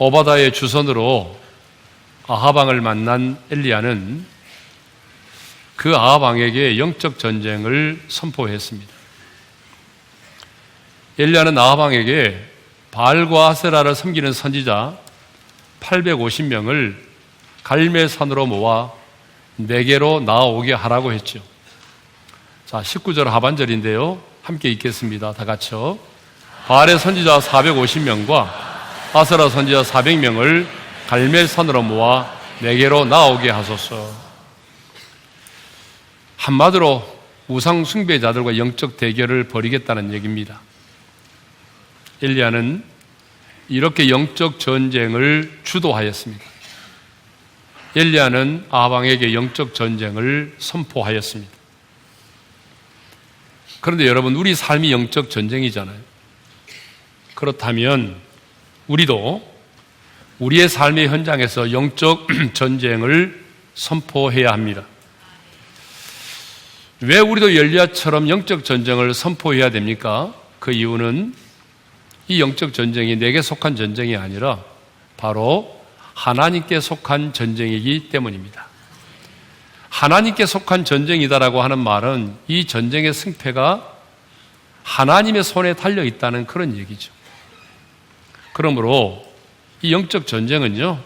오바다의 주선으로 아합 왕을 만난 엘리야는 그 아합 왕에게 영적 전쟁을 선포했습니다. 엘리야는 아합 왕에게 바알과 아세라를 섬기는 선지자 850명을 갈멜산으로 모아 내게로 나오게 하라고 했죠. 자, 19절 하반절인데요. 함께 읽겠습니다. 다 같이요. 바알의 선지자 450명과 아세라 선지자 400명을 갈멜산으로 모아 내게로 나오게 하소서. 한마디로 우상 숭배자들과 영적 대결을 벌이겠다는 얘기입니다. 엘리야는 이렇게 영적 전쟁을 주도하였습니다. 엘리야는 아합 왕에게 영적 전쟁을 선포하였습니다. 그런데 여러분, 우리 삶이 영적 전쟁이잖아요. 그렇다면 우리도 우리의 삶의 현장에서 영적 전쟁을 선포해야 합니다. 왜 우리도 엘리야처럼 영적 전쟁을 선포해야 됩니까? 그 이유는 이 영적 전쟁이 내게 속한 전쟁이 아니라 바로 하나님께 속한 전쟁이기 때문입니다. 하나님께 속한 전쟁이다라고 하는 말은 이 전쟁의 승패가 하나님의 손에 달려 있다는 그런 얘기죠. 그러므로 이 영적 전쟁은요,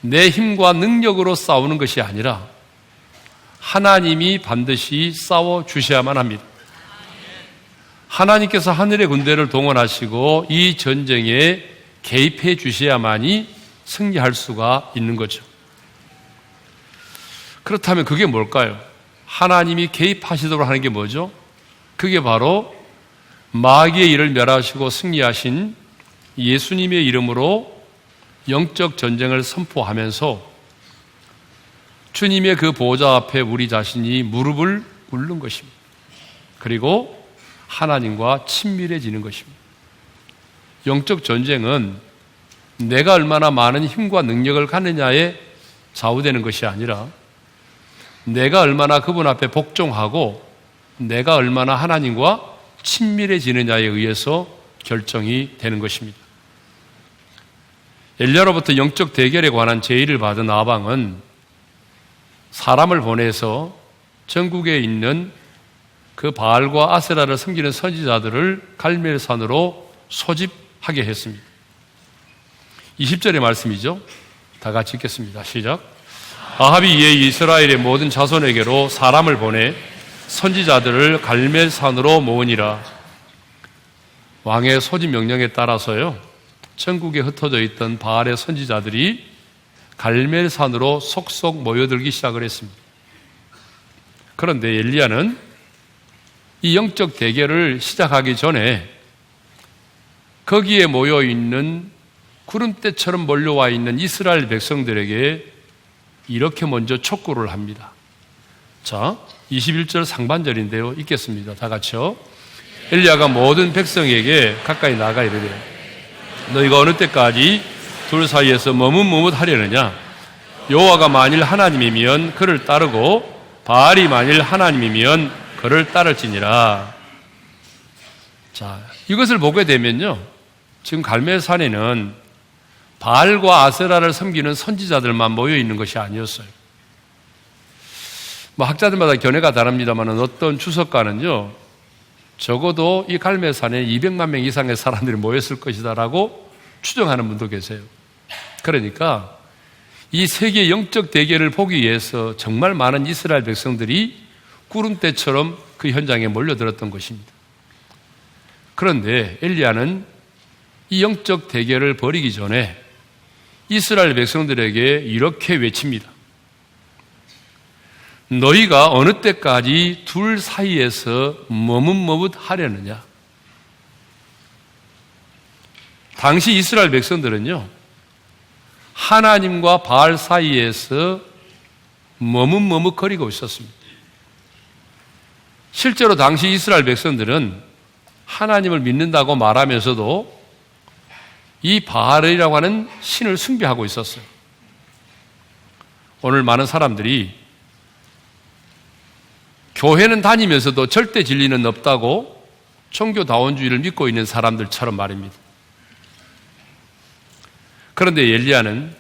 내 힘과 능력으로 싸우는 것이 아니라 하나님이 반드시 싸워 주셔야만 합니다. 하나님께서 하늘의 군대를 동원하시고 이 전쟁에 개입해 주셔야만이 승리할 수가 있는 거죠. 그렇다면 그게 뭘까요? 하나님이 개입하시도록 하는 게 뭐죠? 그게 바로 마귀의 일을 멸하시고 승리하신 예수님의 이름으로 영적 전쟁을 선포하면서 주님의 그 보좌 앞에 우리 자신이 무릎을 꿇는 것입니다. 그리고 하나님과 친밀해지는 것입니다. 영적 전쟁은 내가 얼마나 많은 힘과 능력을 갖느냐에 좌우되는 것이 아니라 내가 얼마나 그분 앞에 복종하고 내가 얼마나 하나님과 친밀해지느냐에 의해서 결정이 되는 것입니다. 엘리야로부터 영적 대결에 관한 제의를 받은 아합 왕은 사람을 보내서 전국에 있는 그 바알과 아세라를 섬기는 선지자들을 갈멜산으로 소집하게 했습니다. 20절의 말씀이죠. 다 같이 읽겠습니다. 시작. 아합이 이에 이스라엘의 모든 자손에게로 사람을 보내 선지자들을 갈멜산으로 모으니라. 왕의 소집 명령에 따라서요, 전국에 흩어져 있던 바알의 선지자들이 갈멜산으로 속속 모여들기 시작을 했습니다. 그런데 엘리야는 이 영적 대결을 시작하기 전에 거기에 모여 있는 구름대처럼 몰려와 있는 이스라엘 백성들에게 이렇게 먼저 촉구를 합니다. 자, 21절 상반절인데요. 읽겠습니다. 다 같이요. 엘리야가 모든 백성에게 가까이 나가 이르되 너희가 어느 때까지 둘 사이에서 머뭇머뭇하려느냐? 여호와가 만일 하나님이면 그를 따르고 바알이 만일 하나님이면 그를 따를지니라. 자, 이것을 보게 되면요, 지금 갈멜산에는 바알과 아세라를 섬기는 선지자들만 모여 있는 것이 아니었어요. 학자들마다 견해가 다릅니다만 어떤 주석가는요, 적어도 이 갈멜산에 200만 명 이상의 사람들이 모였을 것이다라고 추정하는 분도 계세요. 그러니까 이 세계의 영적 대결을 보기 위해서 정말 많은 이스라엘 백성들이 구름대처럼 그 현장에 몰려들었던 것입니다. 그런데 엘리야는 이 영적 대결을 벌이기 전에 이스라엘 백성들에게 이렇게 외칩니다. 너희가 어느 때까지 둘 사이에서 머뭇머뭇하려느냐? 당시 이스라엘 백성들은요, 하나님과 바알 사이에서 머뭇머뭇거리고 있었습니다. 실제로 당시 이스라엘 백성들은 하나님을 믿는다고 말하면서도 이 바알이라고 하는 신을 숭배하고 있었어요. 오늘 많은 사람들이 교회는 다니면서도 절대 진리는 없다고 종교다원주의를 믿고 있는 사람들처럼 말입니다. 그런데 엘리야는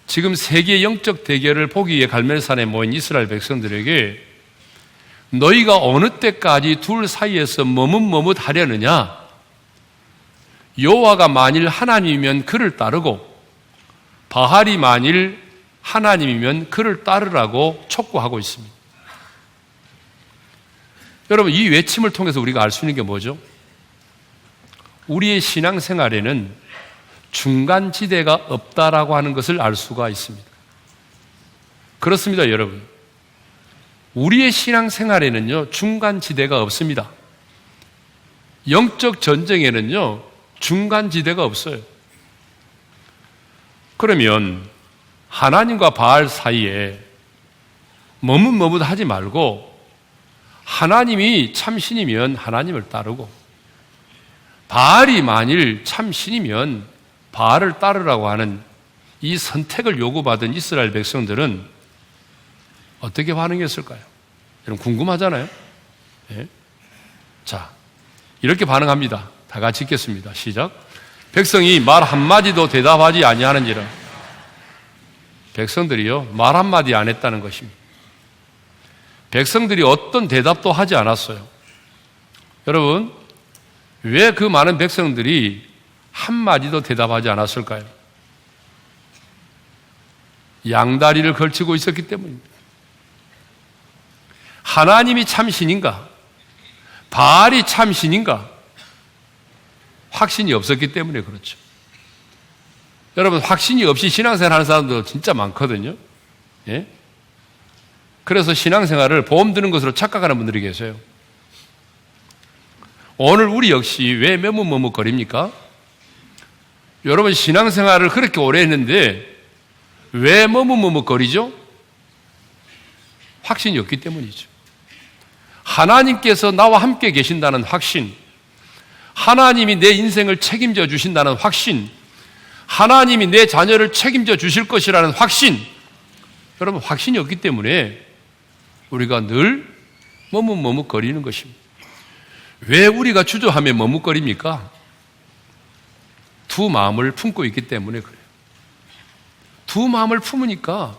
지금 세계 영적 대결을 보기 위해 갈멜산에 모인 이스라엘 백성들에게 너희가 어느 때까지 둘 사이에서 머뭇머뭇하려느냐? 여호와가 만일 하나님이면 그를 따르고 바알이 만일 하나님이면 그를 따르라고 촉구하고 있습니다. 여러분, 이 외침을 통해서 우리가 알 수 있는 게 뭐죠? 우리의 신앙생활에는 중간지대가 없다라고 하는 것을 알 수가 있습니다. 그렇습니다, 여러분. 우리의 신앙생활에는요, 중간지대가 없습니다. 영적 전쟁에는요, 중간지대가 없어요. 그러면 하나님과 바알 사이에 머뭇머뭇하지 말고 하나님이 참신이면 하나님을 따르고 바알이 만일 참신이면 바알을 따르라고 하는 이 선택을 요구받은 이스라엘 백성들은 어떻게 반응했을까요? 여러분 궁금하잖아요. 네? 자, 이렇게 반응합니다. 다 같이 읽겠습니다. 시작. 백성이 말 한마디도 대답하지 아니하는지라. 백성들이요, 말 한마디 안 했다는 것입니다. 백성들이 어떤 대답도 하지 않았어요. 여러분, 왜 그 많은 백성들이 한마디도 대답하지 않았을까요? 양다리를 걸치고 있었기 때문입니다. 하나님이 참신인가? 바알이 참신인가? 확신이 없었기 때문에 그렇죠. 여러분, 확신이 없이 신앙생활 하는 사람도 진짜 많거든요. 예? 그래서 신앙생활을 보험 드는 것으로 착각하는 분들이 계세요. 오늘 우리 역시 왜 머뭇머뭇거립니까? 여러분, 신앙생활을 그렇게 오래 했는데 왜 머뭇머뭇거리죠? 확신이 없기 때문이죠. 하나님께서 나와 함께 계신다는 확신, 하나님이 내 인생을 책임져 주신다는 확신, 하나님이 내 자녀를 책임져 주실 것이라는 확신, 여러분 확신이 없기 때문에 우리가 늘 머뭇머뭇거리는 것입니다. 왜 우리가 주저하며 머뭇거립니까? 두 마음을 품고 있기 때문에 그래요. 두 마음을 품으니까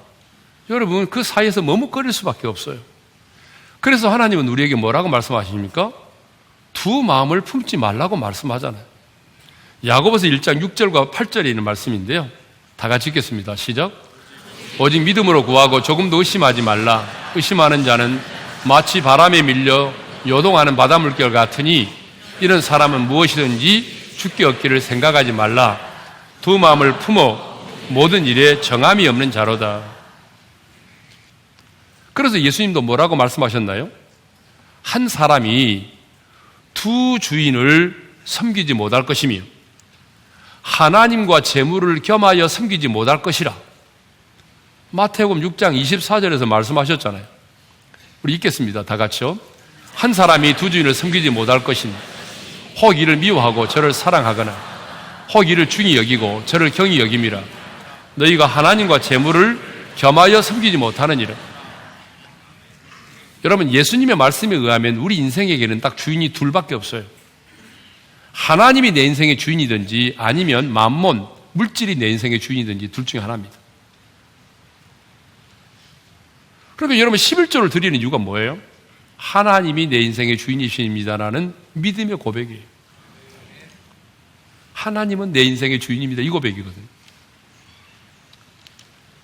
여러분 그 사이에서 머뭇거릴 수밖에 없어요. 그래서 하나님은 우리에게 뭐라고 말씀하십니까? 두 마음을 품지 말라고 말씀하잖아요. 야고보서 1장 6절과 8절에 있는 말씀인데요. 다 같이 읽겠습니다. 시작. 오직 믿음으로 구하고 조금도 의심하지 말라. 의심하는 자는 마치 바람에 밀려 요동하는 바닷물결 같으니 이런 사람은 무엇이든지 죽게 얻기를 생각하지 말라. 두 마음을 품어 모든 일에 정함이 없는 자로다. 그래서 예수님도 뭐라고 말씀하셨나요? 한 사람이 두 주인을 섬기지 못할 것이며 하나님과 재물을 겸하여 섬기지 못할 것이라. 마태복음 6장 24절에서 말씀하셨잖아요. 우리 읽겠습니다. 다 같이요. 한 사람이 두 주인을 섬기지 못할 것이니 혹 이를 미워하고 저를 사랑하거나 혹 이를 중히 여기고 저를 경히 여김이라. 너희가 하나님과 재물을 겸하여 섬기지 못하느니라. 여러분, 예수님의 말씀에 의하면 우리 인생에게는 딱 주인이 둘밖에 없어요. 하나님이 내 인생의 주인이든지 아니면 만몬, 물질이 내 인생의 주인이든지 둘 중에 하나입니다. 그러면 여러분 11조를 드리는 이유가 뭐예요? 하나님이 내 인생의 주인이십니다라는 믿음의 고백이에요. 하나님은 내 인생의 주인입니다. 이 고백이거든요.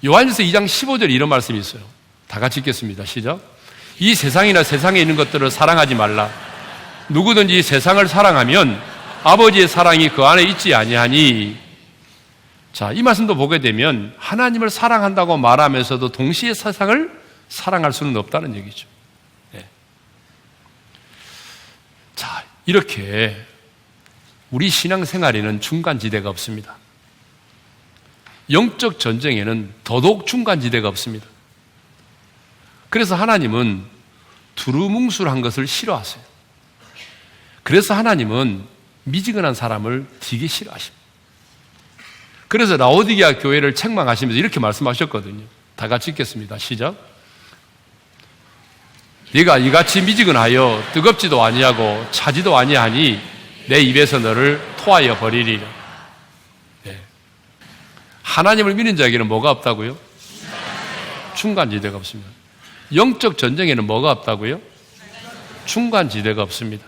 요한일서 2장 15절에 이런 말씀이 있어요. 다 같이 읽겠습니다. 시작. 이 세상이나 세상에 있는 것들을 사랑하지 말라. 누구든지 세상을 사랑하면 아버지의 사랑이 그 안에 있지 아니하니. 자, 이 말씀도 보게 되면 하나님을 사랑한다고 말하면서도 동시에 세상을 사랑할 수는 없다는 얘기죠. 네. 자, 이렇게 우리 신앙생활에는 중간지대가 없습니다. 영적 전쟁에는 더더욱 중간지대가 없습니다. 그래서 하나님은 두루뭉술한 것을 싫어하세요. 그래서 하나님은 미지근한 사람을 되게 싫어하십니다. 그래서 라오디게아 교회를 책망하시면서 이렇게 말씀하셨거든요. 다 같이 읽겠습니다. 시작. 네가 이같이 미지근하여 뜨겁지도 아니하고 차지도 아니하니 내 입에서 너를 토하여 버리리라. 네. 하나님을 믿는 자에게는 뭐가 없다고요? 중간지대가 없습니다. 영적 전쟁에는 뭐가 없다고요? 중간지대가 없습니다.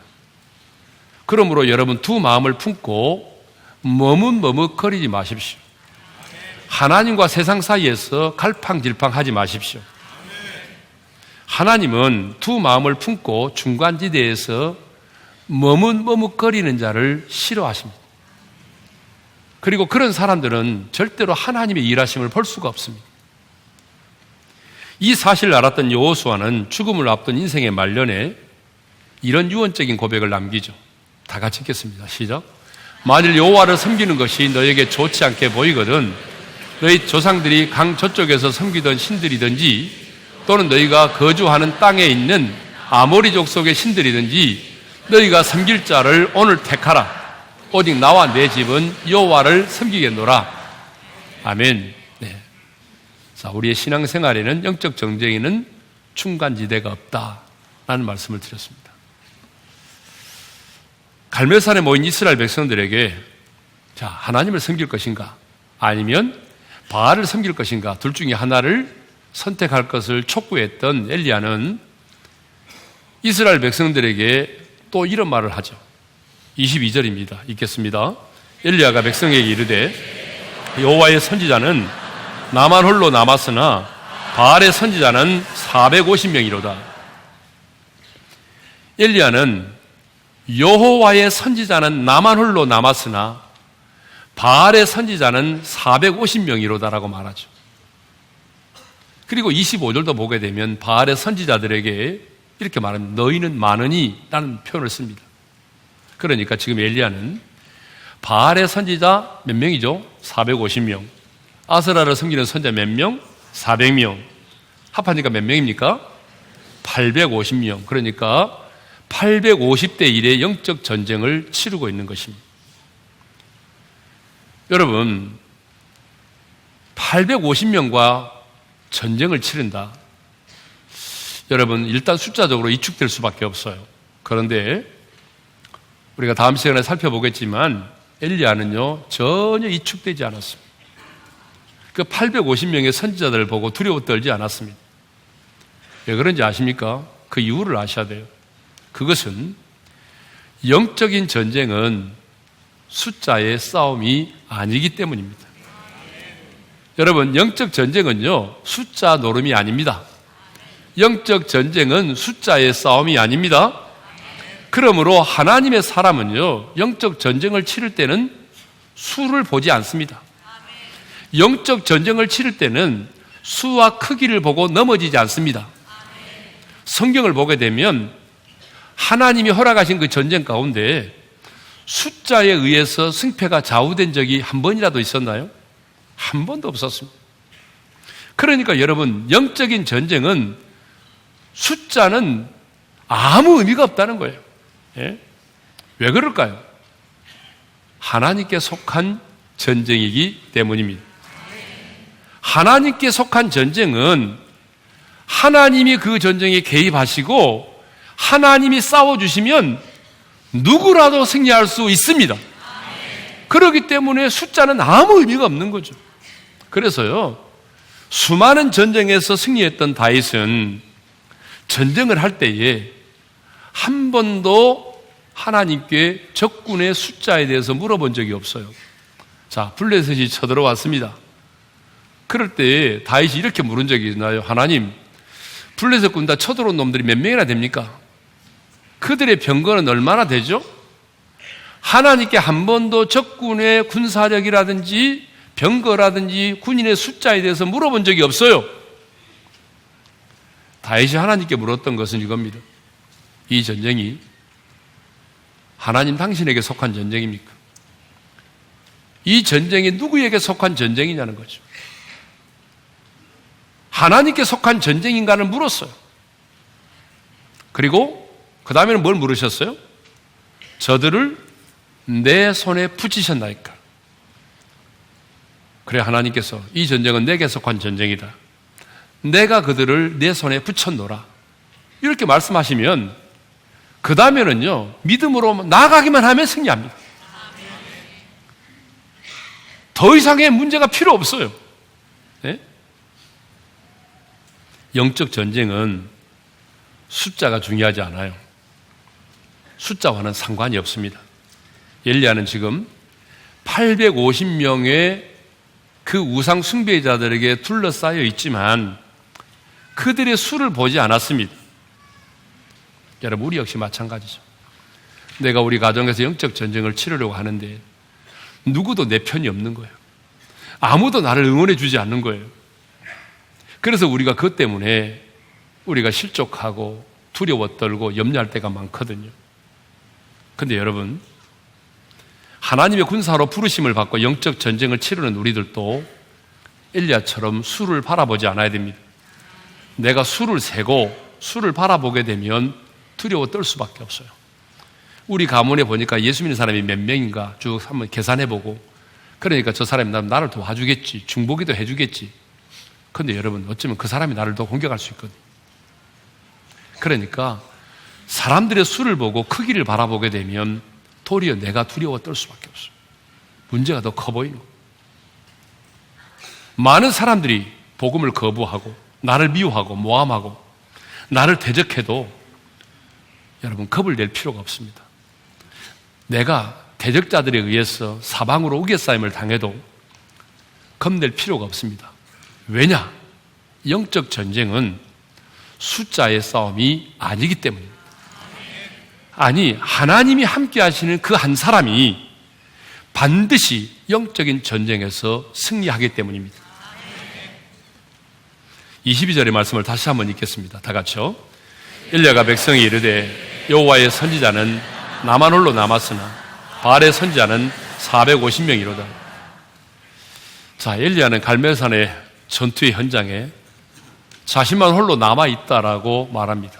그러므로 여러분 두 마음을 품고 머뭇머뭇거리지 마십시오. 하나님과 세상 사이에서 갈팡질팡하지 마십시오. 하나님은 두 마음을 품고 중간지대에서 머뭇머뭇거리는 자를 싫어하십니다. 그리고 그런 사람들은 절대로 하나님의 일하심을 볼 수가 없습니다. 이 사실을 알았던 여호수아는 죽음을 앞둔 인생의 말년에 이런 유언적인 고백을 남기죠. 다 같이 읽겠습니다. 시작. 만일 여호와를 섬기는 것이 너에게 좋지 않게 보이거든 너희 조상들이 강 저쪽에서 섬기던 신들이든지 또는 너희가 거주하는 땅에 있는 아모리 족속의 신들이든지 너희가 섬길 자를 오늘 택하라. 오직 나와 내 집은 여호와를 섬기겠노라. 아멘. 네. 자, 우리의 신앙생활에는 영적 전쟁에는 중간지대가 없다라는 말씀을 드렸습니다. 갈멜산에 모인 이스라엘 백성들에게 자, 하나님을 섬길 것인가 아니면 바알을 섬길 것인가 둘 중에 하나를 선택할 것을 촉구했던 엘리야는 이스라엘 백성들에게 또 이런 말을 하죠. 22절입니다. 읽겠습니다. 엘리야가 백성에게 이르되 여호와의 선지자는 나만 홀로 남았으나 바알의 선지자는 450명이로다. 엘리야는 여호와의 선지자는 나만 홀로 남았으나 바알의 선지자는 450명이로다라고 말하죠. 그리고 25절도 보게 되면 바알의 선지자들에게 이렇게 말합니다. 너희는 많으니 라는 표현을 씁니다. 그러니까 지금 엘리야는 바알의 선지자 몇 명이죠? 450명. 아스라를 섬기는 선지자 몇 명? 400명. 합하니까 몇 명입니까? 850명. 그러니까 850대 1의 영적 전쟁을 치르고 있는 것입니다. 여러분, 850명과 전쟁을 치른다. 여러분, 일단 숫자적으로 이축될 수밖에 없어요. 그런데 우리가 다음 시간에 살펴보겠지만 엘리야는요 전혀 이축되지 않았습니다. 그 850명의 선지자들을 보고 두려워 떨지 않았습니다. 왜 그런지 아십니까? 그 이유를 아셔야 돼요. 그것은 영적인 전쟁은 숫자의 싸움이 아니기 때문입니다. 여러분, 영적 전쟁은요 숫자 노름이 아닙니다. 영적 전쟁은 숫자의 싸움이 아닙니다. 그러므로 하나님의 사람은요 영적 전쟁을 치를 때는 수를 보지 않습니다. 영적 전쟁을 치를 때는 수와 크기를 보고 넘어지지 않습니다. 성경을 보게 되면 하나님이 허락하신 그 전쟁 가운데 숫자에 의해서 승패가 좌우된 적이 한 번이라도 있었나요? 한 번도 없었습니다. 그러니까 여러분, 영적인 전쟁은 숫자는 아무 의미가 없다는 거예요. 예? 왜 그럴까요? 하나님께 속한 전쟁이기 때문입니다. 하나님께 속한 전쟁은 하나님이 그 전쟁에 개입하시고 하나님이 싸워주시면 누구라도 승리할 수 있습니다. 그렇기 때문에 숫자는 아무 의미가 없는 거죠. 그래서요 수많은 전쟁에서 승리했던 다윗은 전쟁을 할 때에 한 번도 하나님께 적군의 숫자에 대해서 물어본 적이 없어요. 자, 블레셋이 쳐들어왔습니다. 그럴 때 다윗이 이렇게 물은 적이 있나요? 하나님, 블레셋 군 다 쳐들어온 놈들이 몇 명이나 됩니까? 그들의 병거는 얼마나 되죠? 하나님께 한 번도 적군의 군사력이라든지 병거라든지 군인의 숫자에 대해서 물어본 적이 없어요. 다윗이 하나님께 물었던 것은 이겁니다. 이 전쟁이 하나님 당신에게 속한 전쟁입니까? 이 전쟁이 누구에게 속한 전쟁이냐는 거죠. 하나님께 속한 전쟁인가를 물었어요. 그리고 그 다음에는 뭘 물으셨어요? 저들을 내 손에 붙이셨나이까? 그래, 하나님께서 이 전쟁은 내게 속한 전쟁이다. 내가 그들을 내 손에 붙였노라. 이렇게 말씀하시면 그 다음에는요 믿음으로 나아가기만 하면 승리합니다. 더 이상의 문제가 필요 없어요. 네? 영적 전쟁은 숫자가 중요하지 않아요. 숫자와는 상관이 없습니다. 엘리야는 지금 850명의 그 우상 숭배자들에게 둘러싸여 있지만 그들의 수를 보지 않았습니다. 여러분, 우리 역시 마찬가지죠. 내가 우리 가정에서 영적 전쟁을 치르려고 하는데 누구도 내 편이 없는 거예요. 아무도 나를 응원해 주지 않는 거예요. 그래서 우리가 그것 때문에 우리가 실족하고 두려워 떨고 염려할 때가 많거든요. 근데 여러분, 하나님의 군사로 부르심을 받고 영적 전쟁을 치르는 우리들도 엘리야처럼 수를 바라보지 않아야 됩니다. 내가 수를 세고 수를 바라보게 되면 두려워 떨 수밖에 없어요. 우리 가문에 보니까 예수 믿는 사람이 몇 명인가 쭉 한번 계산해보고, 그러니까 저 사람이 나를 도와주겠지, 중보기도 해주겠지. 근데 여러분, 어쩌면 그 사람이 나를 더 공격할 수 있거든요. 그러니까 사람들의 수를 보고 크기를 바라보게 되면 도리어 내가 두려워 떨 수밖에 없어요. 문제가 더 커 보이는 거예요. 많은 사람들이 복음을 거부하고 나를 미워하고 모함하고 나를 대적해도 여러분, 겁을 낼 필요가 없습니다. 내가 대적자들에 의해서 사방으로 우겨싸임을 당해도 겁낼 필요가 없습니다. 왜냐? 영적 전쟁은 숫자의 싸움이 아니기 때문입니다. 아니, 하나님이 함께 하시는 그 한 사람이 반드시 영적인 전쟁에서 승리하기 때문입니다. 22절의 말씀을 다시 한번 읽겠습니다. 다 같이요. 엘리야가 백성이 이르되 여호와의 선지자는 나만 홀로 남았으나 바알의 선지자는 450명이로다. 자, 엘리야는 갈멜산의 전투의 현장에 자신만 홀로 남아있다라고 말합니다.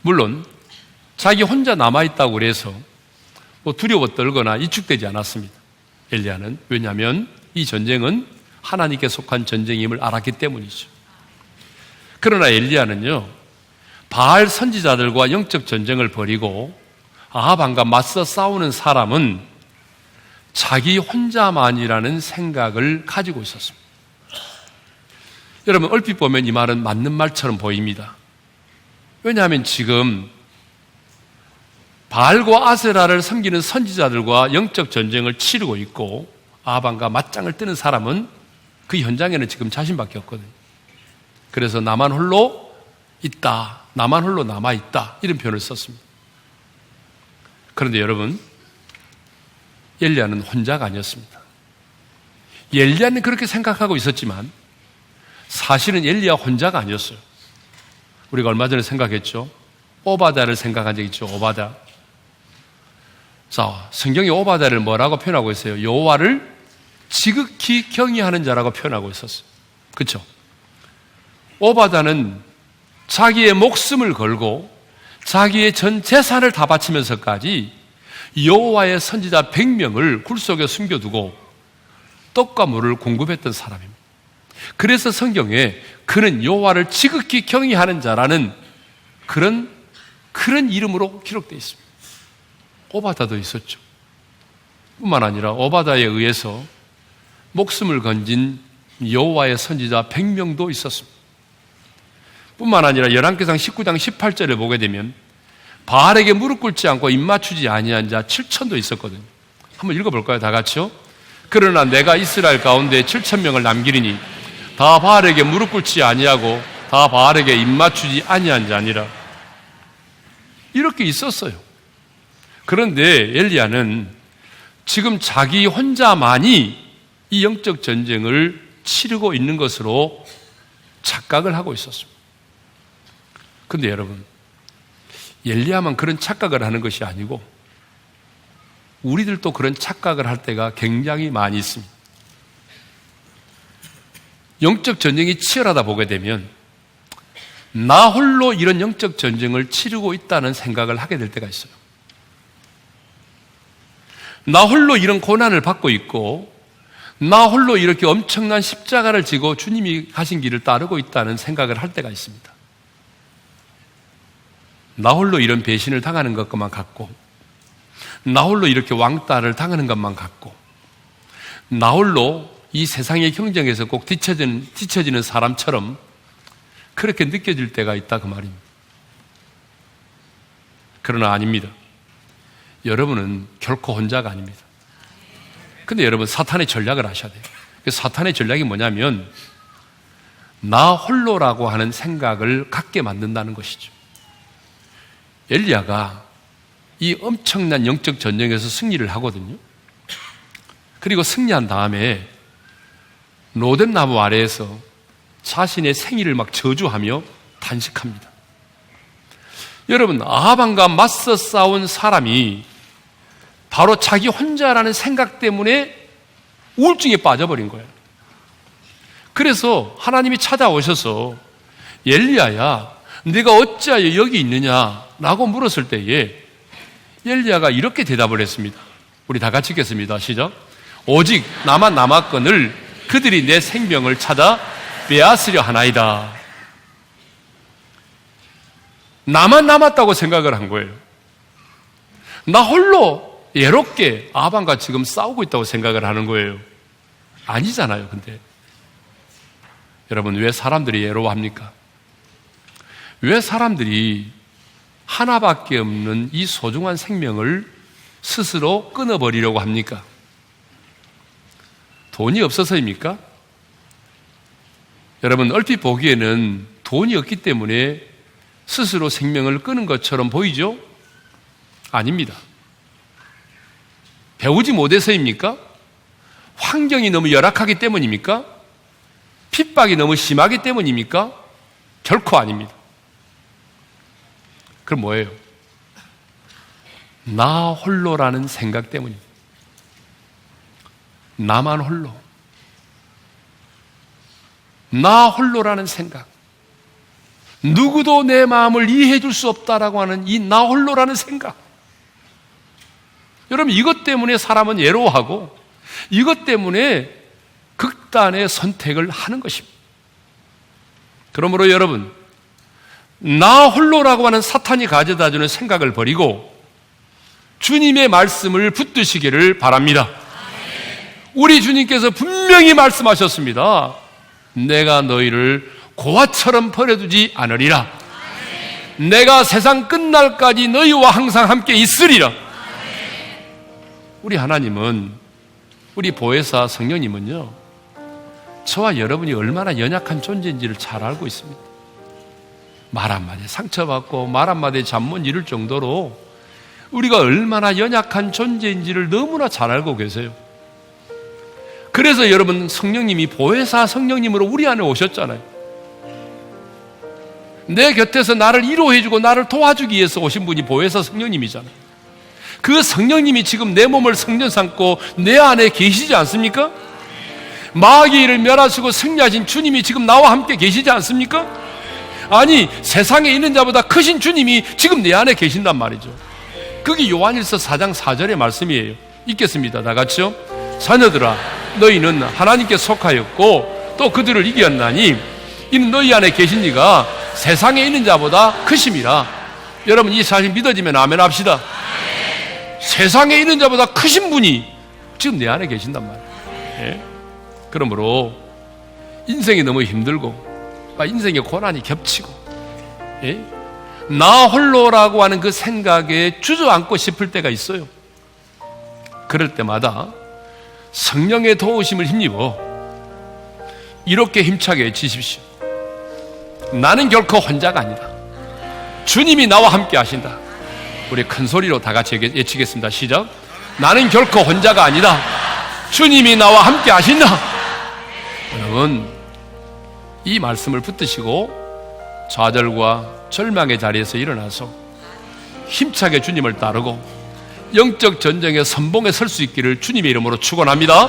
물론 자기 혼자 남아있다고 그래서 두려워 떨거나 위축되지 않았습니다. 엘리야는. 왜냐하면 이 전쟁은 하나님께 속한 전쟁임을 알았기 때문이죠. 그러나 엘리야는요, 바알 선지자들과 영적 전쟁을 벌이고 아합 왕과 맞서 싸우는 사람은 자기 혼자만이라는 생각을 가지고 있었습니다. 여러분, 얼핏 보면 이 말은 맞는 말처럼 보입니다. 왜냐하면 지금 바알과 아세라를 섬기는 선지자들과 영적 전쟁을 치르고 있고 아합 왕과 맞짱을 뜨는 사람은 그 현장에는 지금 자신밖에 없거든요. 그래서 나만 홀로 있다, 나만 홀로 남아있다, 이런 표현을 썼습니다. 그런데 여러분, 엘리야는 혼자가 아니었습니다. 엘리야는 그렇게 생각하고 있었지만 사실은 엘리야 혼자가 아니었어요. 우리가 얼마 전에 생각했죠. 오바다를 생각한 적 있죠. 오바다. 자, 성경이 오바다를 뭐라고 표현하고 있어요? 여호와를 지극히 경외하는 자라고 표현하고 있었어요. 그렇죠? 오바다는 자기의 목숨을 걸고 자기의 전 재산을 다 바치면서까지 여호와의 선지자 100명을 굴속에 숨겨두고 떡과 물을 공급했던 사람입니다. 그래서 성경에 그는 여호와를 지극히 경외하는 자라는 그런 이름으로 기록되어 있습니다. 오바다도 있었죠. 뿐만 아니라 오바다에 의해서 목숨을 건진 여호와의 선지자 100명도 있었습니다. 뿐만 아니라 열왕기상 19장 18절에 보게 되면 바알에게 무릎 꿇지 않고 입 맞추지 아니한 자 7천도 있었거든요. 한번 읽어볼까요? 다 같이요. 그러나 내가 이스라엘 가운데 7,000명을 남기리니 다 바알에게 무릎 꿇지 아니하고 다 바알에게 입 맞추지 아니한 자니라. 이렇게 있었어요. 그런데 엘리야는 지금 자기 혼자만이 이 영적 전쟁을 치르고 있는 것으로 착각을 하고 있었습니다. 그런데 여러분, 엘리야만 그런 착각을 하는 것이 아니고 우리들도 그런 착각을 할 때가 굉장히 많이 있습니다. 영적 전쟁이 치열하다 보게 되면 나 홀로 이런 영적 전쟁을 치르고 있다는 생각을 하게 될 때가 있어요. 나 홀로 이런 고난을 받고 있고 나 홀로 이렇게 엄청난 십자가를 지고 주님이 가신 길을 따르고 있다는 생각을 할 때가 있습니다. 나 홀로 이런 배신을 당하는 것만 같고 나 홀로 이렇게 왕따를 당하는 것만 같고 나 홀로 이 세상의 경쟁에서 꼭 뒤처지는 사람처럼 그렇게 느껴질 때가 있다 그 말입니다. 그러나 아닙니다. 여러분은 결코 혼자가 아닙니다. 근데 여러분, 사탄의 전략을 아셔야 돼요. 사탄의 전략이 뭐냐면 나 홀로라고 하는 생각을 갖게 만든다는 것이죠. 엘리야가 이 엄청난 영적 전쟁에서 승리를 하거든요. 그리고 승리한 다음에 로뎀 나무 아래에서 자신의 생일을 막 저주하며 단식합니다. 여러분, 아합왕과 맞서 싸운 사람이 바로 자기 혼자라는 생각 때문에 우울증에 빠져버린 거예요. 그래서 하나님이 찾아오셔서 엘리야야, 네가 어찌하여 여기 있느냐라고 물었을 때에 엘리야가 이렇게 대답을 했습니다. 우리 다 같이 읽겠습니다. 시작. 오직 나만 남았거늘 그들이 내 생명을 찾아 빼앗으려 하나이다. 나만 남았다고 생각을 한 거예요. 나 홀로 예롭게 아합과 지금 싸우고 있다고 생각을 하는 거예요. 아니잖아요. 근데 여러분, 왜 사람들이 예로워합니까? 왜 사람들이 하나밖에 없는 이 소중한 생명을 스스로 끊어버리려고 합니까? 돈이 없어서입니까? 여러분, 얼핏 보기에는 돈이 없기 때문에 스스로 생명을 끊은 것처럼 보이죠? 아닙니다. 배우지 못해서입니까? 환경이 너무 열악하기 때문입니까? 핍박이 너무 심하기 때문입니까? 결코 아닙니다. 그럼 뭐예요? 나 홀로라는 생각 때문입니다. 나만 홀로. 나 홀로라는 생각. 누구도 내 마음을 이해해 줄 수 없다라고 하는 이 나 홀로라는 생각. 여러분, 이것 때문에 사람은 예로워하고 이것 때문에 극단의 선택을 하는 것입니다. 그러므로 여러분, 나 홀로라고 하는 사탄이 가져다주는 생각을 버리고 주님의 말씀을 붙드시기를 바랍니다. 우리 주님께서 분명히 말씀하셨습니다. 내가 너희를 고아처럼 버려두지 않으리라. 내가 세상 끝날까지 너희와 항상 함께 있으리라. 우리 하나님은, 우리 보혜사 성령님은요, 저와 여러분이 얼마나 연약한 존재인지를 잘 알고 있습니다. 말 한마디에 상처받고 말 한마디에 잠 못 이룰 정도로 우리가 얼마나 연약한 존재인지를 너무나 잘 알고 계세요. 그래서 여러분, 성령님이 보혜사 성령님으로 우리 안에 오셨잖아요. 내 곁에서 나를 위로해주고 나를 도와주기 위해서 오신 분이 보혜사 성령님이잖아요. 그 성령님이 지금 내 몸을 성전 삼고 내 안에 계시지 않습니까? 마귀를 멸하시고 승리하신 주님이 지금 나와 함께 계시지 않습니까? 아니, 세상에 있는 자보다 크신 주님이 지금 내 안에 계신단 말이죠. 그게 요한일서 4장 4절의 말씀이에요. 읽겠습니다. 다 같이요. 자녀들아, 너희는 하나님께 속하였고 또 그들을 이겼나니 이는 너희 안에 계신 이가 세상에 있는 자보다 크심이라. 여러분, 이 사실 믿어지면 아멘 합시다. 세상에 있는 자보다 크신 분이 지금 내 안에 계신단 말이에요. 예? 그러므로 인생이 너무 힘들고 인생의 고난이 겹치고, 예? 나 홀로라고 하는 그 생각에 주저앉고 싶을 때가 있어요. 그럴 때마다 성령의 도우심을 힘입어 이렇게 힘차게 외치십시오. 나는 결코 혼자가 아니다. 주님이 나와 함께 하신다. 우리 큰 소리로 다 같이 외치겠습니다. 시작. 나는 결코 혼자가 아니다. 주님이 나와 함께 하신다. 여러분, 이 말씀을 붙드시고 좌절과 절망의 자리에서 일어나서 힘차게 주님을 따르고 영적 전쟁의 선봉에 설 수 있기를 주님의 이름으로 축원합니다.